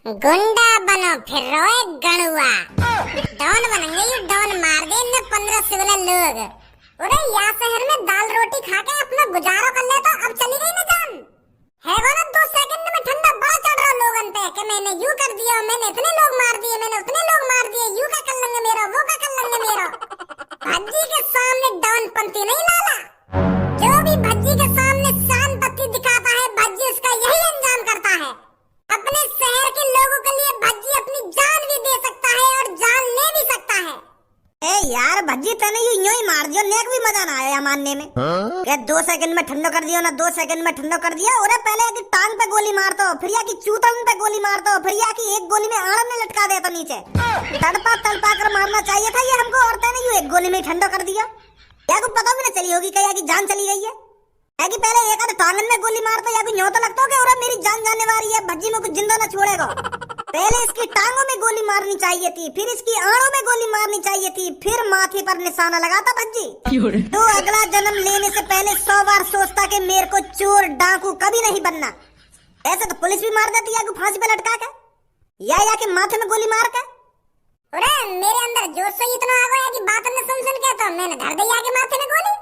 गुंडा बनो फिर रोए गणुआ। डॉन बनेंगे यू डॉन, मार दे इनने 15-16 लोग। अरे यहाँ शहर में दाल रोटी खा के अपना गुजारो कर ले तो अब चली गई ना जान। है वो ना 2 सेकंड में ठंडा बड़ा चढ़ रहा लोगन पे कि मैंने यूं कर दिया, मैंने इतने लोग मार दिए, मैंने उतने लोग मार दिए, यूं का कर लेंगे मेरा, वो का कर लेंगे मेरा। भज्जी के सामने डॉन पंती नहीं लाला। जो भी भज्जी के सामने शान पत्ती दिखाता है, भज्जी उसका यही अंजाम करता है। अपने शहर के लोगों के लिए भज्जी अपनी जान भी दे सकता है और जान ले भी सकता है। ए यार भज्जी तने यूं ही मार दियो, नेक भी मजा ना आया मानने में। क्या 2 सेकंड में ठंडो कर दियो ना, 2 सेकंड में ठंडो कर दिया। और पहले की टांग पे गोली मार दो, फिर या की चूतन पे गोली मार दो, फिर या की एक गोली में आड़म में लटका दे तो नीचे तड़पा तड़पा कर मारना चाहिए था ये हमको। और तने यूं एक गोली में ठंडो कर दिया। या को पता भी ना चली होगी क्या की जान चली गई है। कि पहले एक आध टांगन में गोली मारता या न्यों तो लगता हो कि और मेरी जान जाने वाली है, भज्जी में कुछ जिंदा ना छोड़ेगा। पहले इसकी टांगों में गोली मारनी चाहिए थी, फिर इसकी आड़ों में गोली मारनी चाहिए थी, फिर माथे पर निशाना लगाता भज्जी। तो अगला जन्म लेने से पहले 100 बार सोचता कि मेरे को चोर डाकू कभी नहीं बनना। ऐसे तो पुलिस भी मार देती है फांसी पे लटका के या के माथे में गोली मार के। अरे मेरे अंदर जोश से इतना आ गया कि बात ने सुन के तो मैंने धर दी आगे माथे में गोली।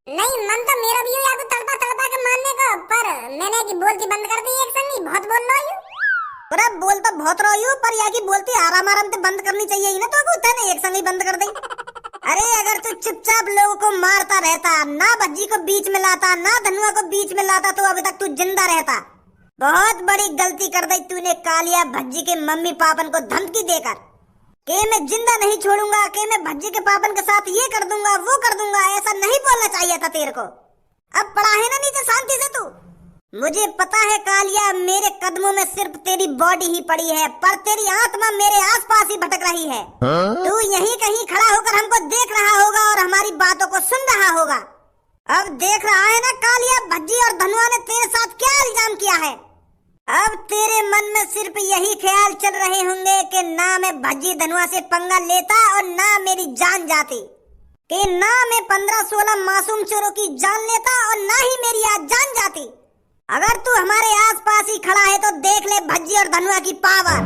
नहीं मन तो मेरा भी या तड़पा तड़पा के मारने का, पर मैंने की बोलती बंद कर दी एक संगी। बहुत बोल रहा हूं। अरे बोल तो बहुत रही हूं, पर या की बोलती आराम आराम से बंद करनी चाहिए ही ना, तो होता है एक संगी बंद कर दी। अरे अगर तू चुपचाप लोगों को मारता रहता, ना भज्जी को बीच में लाता, ना धनुआ को बीच में लाता, तो अभी तक तू जिंदा रहता। बहुत बड़ी गलती कर दी तूने कालिया, भज्जी के मम्मी पापन को धमकी देकर के मैं जिंदा नहीं छोड़ूंगा, के मैं भज्जी के पापन के साथ ये कर दूंगा वो कर दूंगा। ऐसा नहीं बोलना चाहिए था तेरे को। अब पड़ा है ना नीचे शांति से तू। मुझे पता है कालिया, मेरे कदमों में सिर्फ तेरी बॉडी ही पड़ी है, पर तेरी आत्मा मेरे आसपास ही भटक रही है। तू यहीं कहीं खड़ा होकर हमको देख रहा होगा और हमारी बातों को सुन रहा होगा। अब देख रहा है ना कालिया, भज्जी और धनुआ ने तेरे साथ क्या इल्जाम किया है। अब तेरे मन में सिर्फ यही ख्याल चल रहे होंगे कि ना मैं भज्जी धनुआ से पंगा लेता और ना मेरी जान जाती, कि ना मैं 15-16 मासूम चोरों की जान लेता और ना ही मेरी आज जान जाती। अगर तू हमारे आसपास ही खड़ा है तो देख ले भज्जी और धनुआ की पावर।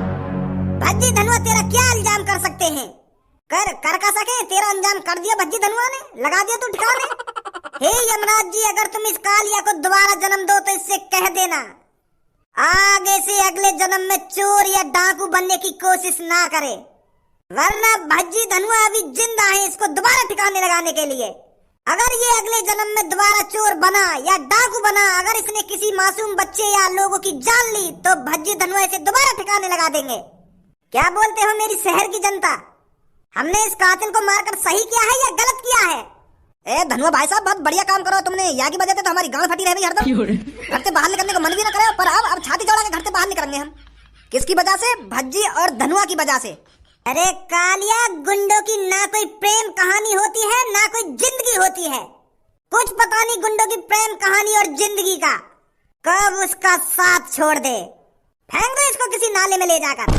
भज्जी धनुआ तेरा क्या इल्जाम कर सकते हैं, कर का सके। तेरा अंजाम कर दिया भज्जी धनुआ ने, लगा दिया तू ठिकाने। हे यमराज जी, अगर तुम इस कालिया को दोबारा जन्म दो तो इससे कह देना आगे से अगले जन्म में चोर या डाकू बनने की कोशिश ना करे, वरना भज्जी धनुआ अभी जिंदा है इसको दोबारा ठिकाने लगाने के लिए। अगर ये अगले जन्म में दोबारा चोर बना या डाकू बना, अगर इसने किसी मासूम बच्चे या लोगों की जान ली, तो भज्जी धनुआ इसे दोबारा ठिकाने लगा देंगे। क्या बोलते हो मेरी शहर की जनता, हमने इस कातिल को मारकर सही किया है या गलत किया है। ए धनुआ भाई साहब, बहुत बढ़िया काम करो तुमने। यहाँ की वजह से तो हमारी गांड फटी रह गई हरदम। घर से बाहर निकलने को मन भी ना करे, पर अब छाती चौड़ा के घर से बाहर निकलेंगे हम। किसकी वजह से? भज्जी और धनुआ की वजह से। अरे कालिया, गुंडों की ना कोई प्रेम कहानी होती है ना कोई जिंदगी होती है। कुछ पता नहीं गुंडों की प्रेम कहानी और जिंदगी का, कब उसका साथ छोड़ दे। फेंक दो इसको किसी नाले में ले जाकर।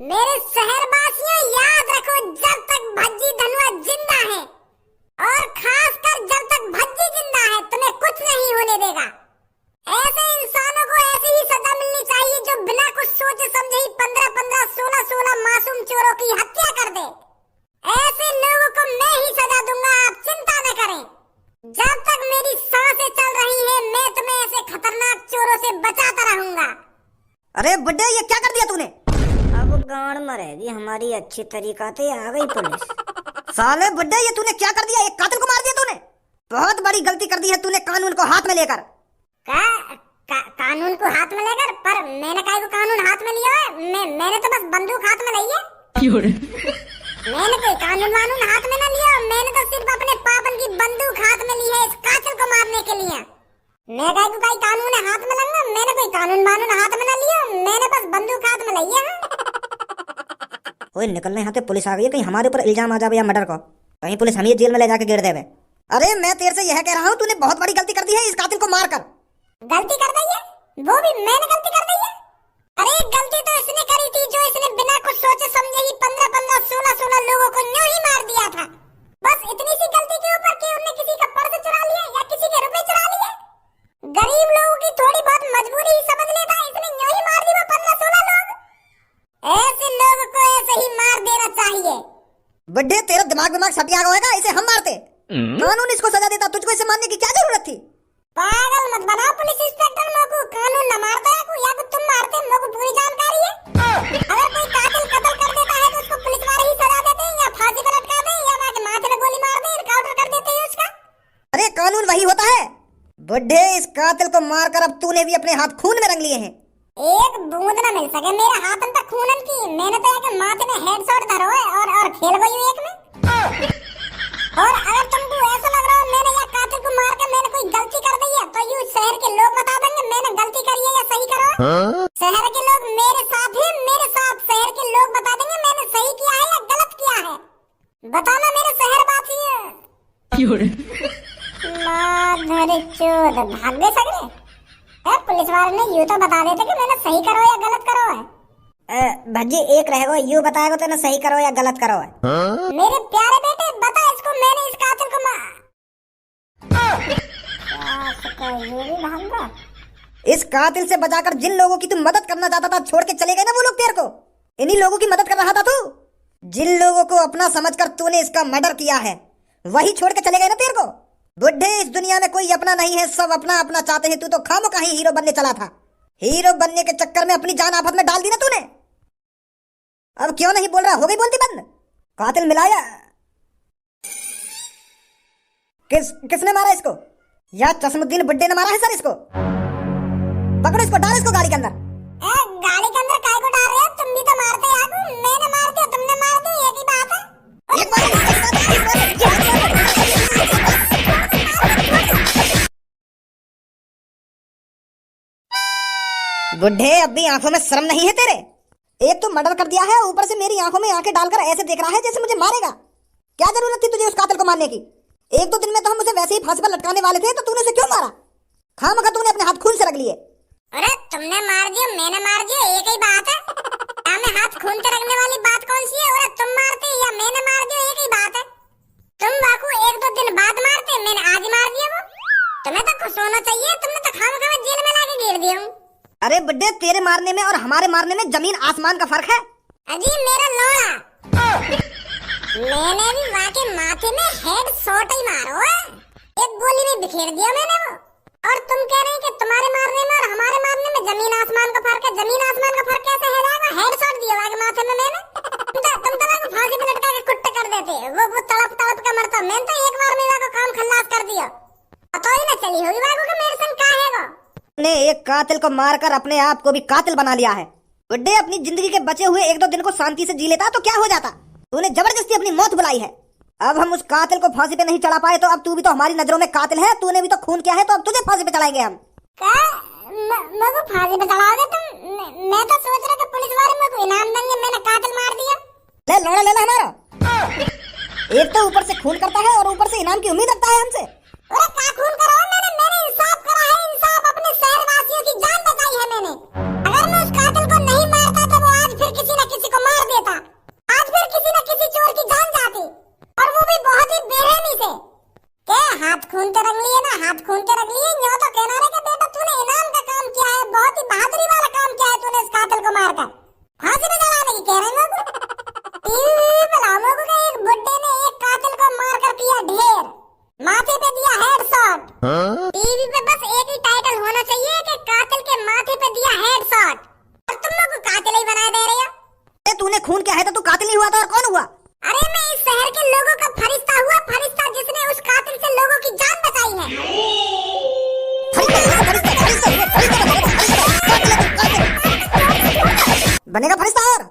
मेरे शहरवासियों याद रखो, जब तक भज्जी धनुआ जिंदा है और खासकर जब तक भज्जी जिंदा है, तुम्हें कुछ नहीं होने देगा। ऐसे इंसानों को ऐसी ही सजा मिलनी चाहिए जो बिना कुछ सोचे समझे ही 15-15, 16-16 मासूम चोरों की हत्या कर दे। ऐसे लोगों को मैं ही सजा दूंगा, आप चिंता न करें। जब तक मेरी सांसें चल रही है, मैं तुम्हें ऐसे खतरनाक चोरों से बचाता रहूंगा। अरे बुड्ढे, ये क्या कर दिया तूने? अब गांड मरेगी हमारी अच्छी तरीका से। आ गई पुलिस। साले बुड्ढे, ये तूने क्या कर दिया? एक कातिल को मार दिया तूने। बहुत बड़ी गलती कर दी है तूने कानून को हाथ में लेकर। कानून को हाथ में लेकर? पर मैंने काहे को कानून हाथ में लिया है? मैंने तो बस बंदूक हाथ में ली है। मैंने कोई कानून वानून हाथ में न लिया, मैंने तो सिर्फ अपने पापन की बंदूक हाथ में ली है इस कातिल को मारने के लिए। मैं काहे को कोई कानून हाथ में लूंगा? मैंने कोई कानून वानून हाथ में न लिया, मैंने बस बंदूक हाथ में ली है। ओए निकलने यहाँ से, पुलिस आ गई है, कहीं हमारे ऊपर इल्जाम आ जावे या मर्डर को, कहीं पुलिस हमें जेल में ले जाके गिर देवे। अरे मैं तेरे से यह कह रहा हूँ, तूने बहुत बड़ी गलती कर दी है इस कातिल को मारकर। गलती कर दी है? वो भी मैंने गलती कर दी है? अरे गलती तो इसने करी थी जो इसने बिना कुछ सोचे समझे ही 15-15, 16-16 लोगों को न्यों ही मार दिया था। बस इतनी सी गलती के ऊपर कि उन्होंने किसी का पर्स चुरा लिया या किसी के रुपए चुरा लिए। गरीब लोगों की थोड़ी बहुत मजबूरी ही समझ लेता, इसने न्यों ही मार दी वो 15-16 लोग। बुड्ढे तेरा दिमाग सट गया होगा, इसे हम मारते। कानून इसको सजा देता, तुझको इसे मारने की क्या जरूरत थी? पागल मत बनाओ पुलिस इंस्पेक्टर, मोको कानून न मारता है या तुम मारते, मोको पूरी जानकारी है। अगर कोई कातिल कत्ल कर देता है तो उसको पुलिस वाले ही सजा देते हैं या फांसी पर लटका दें या माथे में गोली मार दें, एनकाउंटर कर देते हैं उसका। अरे कानून वही होता है बुड्ढे, इस कातिल को मारकर अब तूने भी अपने हाथ खून में रंग लिए हैं। एक बूंद न मिल सके मेरे हाथन तक खूनन की, मैंने तो एक माथे में हेडशॉट धरो है और खेल गई हूं एक में। और अगर तुमको ऐसा लग रहा है मैंने या कातिल को मार के मैंने कोई गलती कर दी है तो यू शहर के लोग बता देंगे मैंने गलती करी है या सही करो है। शहर के लोग मेरे साथ हैं, मेरे साथ शहर के लोग बता देंगे मैंने सही किया है या गलत किया है। बताना मेरे शहरवासी माधरी चोद भाग गए सगरे। पुलिस वाले ने यूं तो बता देते कि मैंने सही करो या गलत करो है। भज्जी एक रहेगा, यूं बताएगा तो ना सही करो या गलत करो है। मेरे प्यारे बेटे बता इसको, मैंने इस कातिल को इस कातिल से बचाकर जिन लोगों की तू मदद करना चाहता था छोड़ के चले गए ना वो लोग तेरे को, इन्हीं लोगों की मदद कर रहा था तू। जिन लोगों को अपना समझकर तूने इसका मर्डर किया है वही छोड़ के चले गए ना तेरे को। बुड्ढे इस दुनिया में कोई अपना नहीं है, सब अपना अपना चाहते हैं। तू तो खामोखा ही हीरो बनने चला था, हीरो बनने के चक्कर में अपनी जान आफत में डाल दी ना तूने। अब क्यों नहीं बोल रहा, हो गई बोलती बंद? कातिल मिलाया किसने मारा इसको? या चश्मुद्दीन बुड्ढे ने मारा है सर इसको? पकड़ो इसको, डालो इसको गाड़ी के अंदर। गाड़ी के अंदर काय को डाल रहे हो? तुम भी तो मारते यार, मैंने मार दिया तुमने मार दिया, एक ही बात है। बुड्ढे अभी आंखों में शर्म नहीं है तेरे? एक तो मर्डर कर दिया है, ऊपर से मेरी आंखों में आंखें डालकर ऐसे देख रहा है जैसे मुझे मारेगा। क्या जरूरत थी तुझे उस कातिल को मारने की? एक दो दिन में तो हम उसे वैसे ही फांसी पर लटकाने वाले थे, तो तूने उसे क्यों मारा? खामखा तूने अपने हाथ खून से रख लिए। अरे तुमने मार दिया मैंने मार दिया, एक ही बात है। हमें हाथ खून से रखने वाली बात कौन सी है? अरे तुम मारते या मैंने मार दिया, एक ही बात है। तुम बाकू एक दो दिन बाद मारते, मैंने आज मार दिया वो। तुम्हें तो खुश होना चाहिए, तुमने तो खामखा जेल में लाके गिर दिया हूँ। अरे बुड्ढे तेरे मारने में और हमारे मारने में जमीन आसमान का फर्क है। अजी मेरा लोड़ा, मैंने भी वाके माथे में हेड शॉट ही मारो है, एक गोली में बिखेर दिया मैंने वो। और तुम कह रहे हैं कि तुम्हारे मारने में और हमारे मारने में जमीन आसमान का फर्क है। जमीन आसमान का फर्क कैसे है जाएगा? हेड शॉट दिया वाके माथे में मैंने, तुम तो वाको फांसी पे लटका के कुट्टे कर देते, वो तड़प तड़प के मरता। मैंने तो एक बार में वाको काम खल्लास कर दिया, पता ही ना चली होगी वाको कि मेरे संग का है वो। ने एक कातिल को मारकर अपने आप को भी कातिल बना लिया है। बुड्ढे अपनी जिंदगी के बचे हुए एक दो दिन को शांति से जी लेता तो क्या हो जाता? तूने जबरदस्ती अपनी मौत बुलाई है। अब हम उस कातिल को फांसी पे नहीं चढ़ा पाए तो अब तू भी तो हमारी नजरों में कातिल है। तूने भी तो खून किया है, तो अब तुझे फांसी पे चढ़ाएंगे हम। मेरे को फांसी पे चढ़ाओगे तुम? मैं तो सोच रहा था पुलिस वाले मेरे को इनाम देंगे, मैंने कातिल मार दिया। ले लोड़ा ले ले हमारा। एक तो ऊपर से खून करता है और ऊपर से इनाम की उम्मीद रखता है हमसे। अरे क्या खून करा है मैंने इंसाफ करा है, इंसाफ अपने शहरवासियों की जान बचाई है मैंने। अगर मैं उस कातिल को नहीं मारता तो वो आज फिर किसी न किसी को मार देता, आज फिर किसी न किसी चोर की जान जाती, और वो भी बहुत ही बेरहमी से। के हाथ खून के रंग लिए ना, हाथ खून के रंग लिए। यूं तो कहना रे कि बेटा तूने इनाम का काम किया है, बहुत ही बहादुरी वाला काम किया है तूने इस कातिल को मारकर फांसी पे चढ़ाने की कह रहे हैं लोग। टीवी पे लामों को एक बुड्ढे ने एक कातिल को मारकर किया ढेर, माथे पे दिया हेडशॉट। टीवी पे बस एक ही टाइटल होना चाहिए कि कातिल के माथे पे दिया हेडशॉट, और तुम लोग को कातिल ही बना दे रहे हो। तूने खून किया है तो तू कातिल नहीं हुआ था और कौन हुआ? अरे मैं इस शहर के लोगों का फरिश्ता हुआ, फरिश्ता जिसने उस कातिल से लोगों की जान बचाई है। बनेगा फरिश्ता और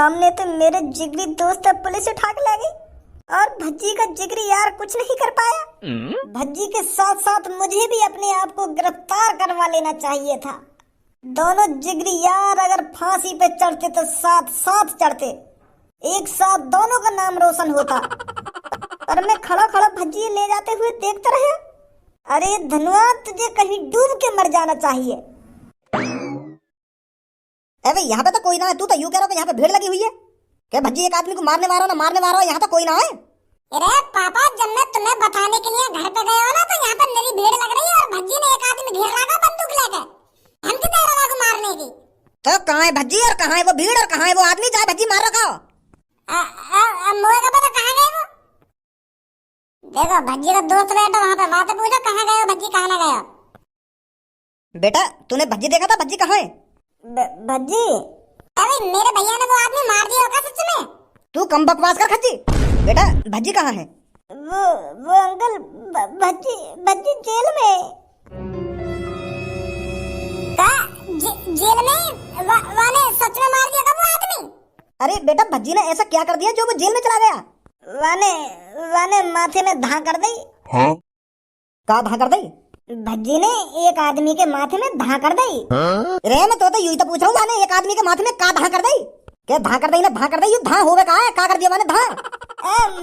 सामने तो मेरे जिगरी दोस्त पुलिस उठा के ले गई और भज्जी का जिगरी यार कुछ नहीं कर पाया। भज्जी के साथ साथ मुझे भी अपने आप को गिरफ्तार करवा लेना चाहिए था। दोनों जिगरी यार अगर फांसी पे चढ़ते तो साथ साथ चढ़ते, एक साथ दोनों का नाम रोशन होता। और मैं खड़ा खड़ा भज्जी ले जाते हुए देखता रहा। अरे धनुआ, तुझे कहीं डूब के मर जाना चाहिए। अबे यहाँ पे तो कोई ना है, तू तो यूं कह रहा है यहाँ पे भीड़ लगी हुई है। क्या भज्जी एक आदमी को मारने वाला ना मारने वाला, यहाँ तो कोई ना है। अरे पापा, जब मैं तुम्हें बताने के लिए घर पे गया हो ना, तो यहाँ पर मेरी भीड़ लग रही है और भज्जी ने एक आदमी घेर रखा बंदूक लेकर हमकी दे रहा को मारने की। तो कहाँ है भज्जी और कहाँ है वो भीड़ और कहाँ है वो आदमी जहाँ भज्जी मार रखा हो? मोए का पता कहाँ गए वो? देखो भज्जी का दोस्त बैठा वहाँ पे, बात पूछो कहाँ गए हो भज्जी, कहाँ ना गए हो? बेटा तूने भज्जी देखा था? भज्जी कहाँ है? भज्जी? अरे मेरे भैया ने वो आदमी मार दिया होगा सच में। तू कम बकवास कर खच्ची। बेटा भज्जी कहाँ है? वो अंकल भज्जी भज्जी जेल में। जेल में? वाने सच में मार दिया वो आदमी? अरे बेटा भज्जी ने ऐसा क्या कर दिया जो वो जेल में चला गया? वाने माथे में धा कर दी। हाँ? का धा कर दी? भज्जी ने एक आदमी के माथे में धा कर दी। रे मैं तो यूं तो पूछ रहा हूँ, वाने एक आदमी के माथे में का धा कर दी? क्या धा कर दी ना धा कर दी? धा होवे का है, का कर दिया वाने धा?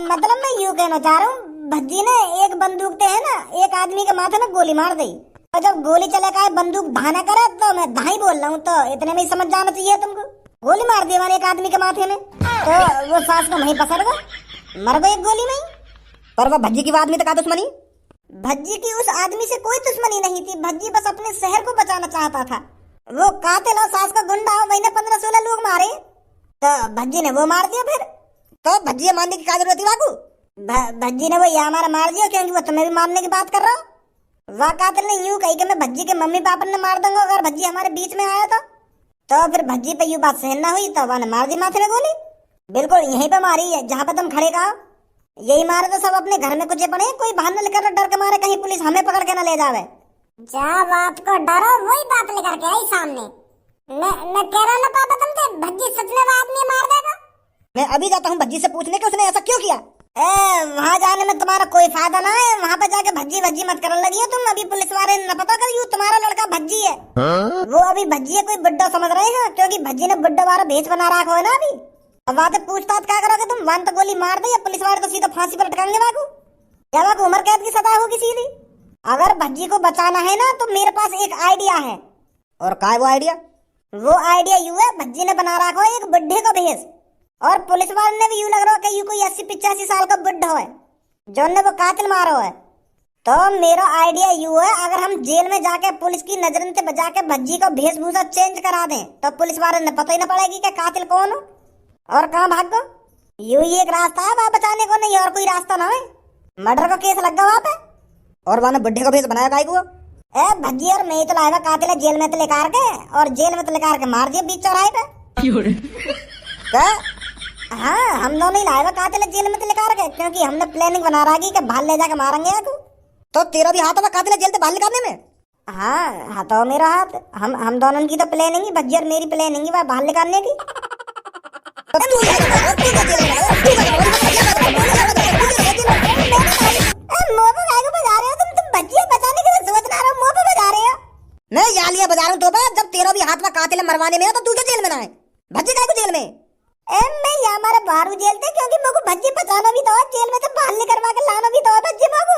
मतलब मैं यूं कहना चाह रहा हूँ, भज्जी ने एक बंदूक ते है ना एक आदमी के माथे में गोली मार दी। और जब गोली चले का बंदूक धा ना करे तो मैं धा ही बोल रहा हूँ, तो इतने में ही समझ जाना चाहिए तुमको। गोली मार दी मैंने एक आदमी के माथे में, तो वो सांस को वहीं पसर गया, मर गई एक गोली में ही। पर वो भज्जी की आदमी तो का दुश्मनी? भज्जी की उस आदमी से कोई दुश्मनी नहीं थी। भज्जी बस अपने शहर को बचाना चाहता था। वो कातिल और सास का गुंडा वही ने 15-16 लोग मारे, तो भज्जी ने वो मार दिया। फिर तो भज्जी मारने की क्या जरूरत थी बाबू? भज्जी ने वो ये हमारा मार दिया क्योंकि वो तुम्हें भी मारने की बात कर रहा हो। वह कातिल ने यूं कही कि मैं भज्जी के मम्मी पापा ने मार दूंगा अगर भज्जी हमारे बीच में आया तो फिर भज्जी पे यूं बात सहन ना हुई तो वह ने मार दी माथे में गोली। बिल्कुल यहीं पे मारी है जहाँ पे तुम खड़े कहा। यही मारे तो सब अपने घर में कुछ पड़े, कोई बहाना लेकर डर के मारे कहीं पुलिस हमें पकड़ के ना ले जावे। जा बात को डरो वही बात लेकर के आई सामने। मैं कह रहा ना पापा तुमसे, भज्जी सच में वो आदमी मार देगा। मैं अभी जाता हूँ भज्जी से पूछने के उसने ऐसा क्यों किया। वहाँ जाने में तुम्हारा कोई फायदा ना है। वहाँ पे जाके भज्जी भज्जी मत करने लगी हो तुम। अभी पुलिस वाले न पता कर यूं तुम्हारा लड़का भज्जी है। वो अभी भज्जी कोई बुड्ढा समझ रहे हैं क्योंकि भज्जी ने बुड्ढा वाला भेष बना रखा है ना अभी। अब वहाँ से पूछताछ क्या करोगे तुम? वन तो गोली मार दी, पुलिस वाले तो सीधा फांसी पर लटकाएंगे बाबू। क्या बाबू उम्र कैद की सजा होगी सीधी। अगर भज्जी को बचाना है ना तो मेरे पास एक आइडिया है। और क्या है वो आइडिया? वो आइडिया यूं है, भज्जी ने बना रखा है एक बुड्ढे का भेष और पुलिस वाले ने भी यूं लग रहा है कि यूं कोई 80-85 साल का बुड्ढा है जो ने वो कातिल मारा है। तो मेरा आइडिया यूं है, अगर हम जेल में जाके पुलिस की नजर से बचा के भज्जी का वेशभूषा चेंज करा दें तो पुलिस वाले ने पता ही ना पड़ेगी कि कातिल कौन हो और कहाँ भाग गो। यूं ही एक रास्ता है वहाँ बचाने को, नहीं और कोई रास्ता ना है। मर्डर का केस लग गया वहाँ पे और वहाँ बुड्ढे का भेष बनाया गाय को। भज्जी और मैं तो लाएगा कातिल जेल में तो लेकर के और जेल में तो लेकर के मार दिया बीच चौराहे पे। हाँ हम दोनों ही लाएगा कातिल जेल में तो लेकर के, क्योंकि हमने प्लानिंग बना रखी कि बाहर ले जाके मारेंगे आपको। तो तेरा भी हाथ है कातिल जेल से बाहर निकालने में? हाँ हाथ मेरा हाथ। हम दोनों की तो प्लानिंग ही, भज्जी और मेरी प्लानिंग ही बाहर निकालने की। मैं यालिया बजा रहा हूँ तो जब तेरा भी हाथ में कातिल मरवाने में है तो तू क्या जेल में ना है? भज्जी काय को जेल में? मैं यहाँ हमारे बाहर जेल थे क्योंकि मुझको भज्जी बचाना भी तो जेल में से बाहर निकलवा के लाना भी तो भज्जी बाबू।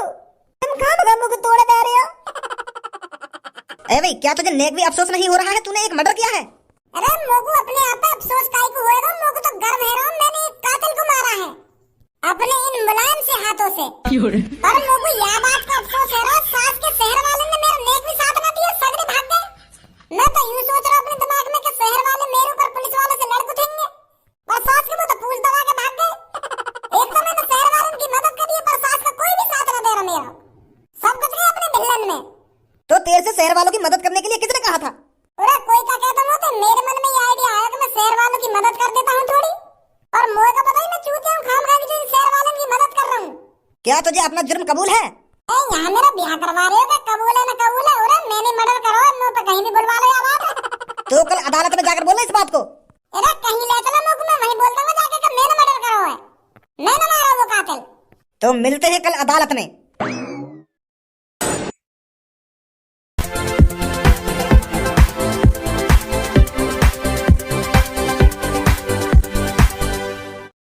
तुम कहाँ मुझको तोड़े दे रहे हो? भाई क्या तुझे नेक भी अफसोस नहीं हो रहा है? तूने एक मर्डर किया है। अरे मोगू अपने आप पे अफसोस काहे को होएगा? मोगू तो गर्व है रहा मैंने एक कातिल को मारा है अपने इन मुलायम से हाथों से। और मोगू यह बात का अफसोस है रहा सास के शहर वाले ने मेरा नेक भी साथ न दिया, सगरे भाग गए। मैं तो यूं सोच रहा अपने दिमाग में कि शहर वाले मेरे ऊपर पुलिस वालों से लड़ उठेंगे और सास के मुंह तो पूछ दबा के भाग गए। एक तो मैंने शहर वालों की मदद करी पर सास का कोई भी साथ न दे रहा मेरा, सब कुछ गए अपने भिलन में। तो तेरे से शहर वालों की मदद करने के लिए किसने कहा था? अरे कोई क्या कहता हूँ तो मेरे मन में ये आइडिया आया कि मैं शहर वालों की मदद कर देता हूँ थोड़ी, और मोए का पता ही मैं चूतिया हूँ खाम खा के जो शहर वालों की मदद कर रहा हूँ। क्या तुझे अपना जुर्म कबूल है? यहाँ मेरा ब्याह करवा रहे हो क्या? कबूल है ना कबूल है? अरे मैंने मर्डर करो मुँह पे कहीं भी बुलवा लो या बात। तो कल अदालत में जाकर बोलना इस बात को। अरे कहीं ले चलो मुझको, मैं वहीं मैं ना मारा वो कातिल। तो मिलते हैं कल अदालत में।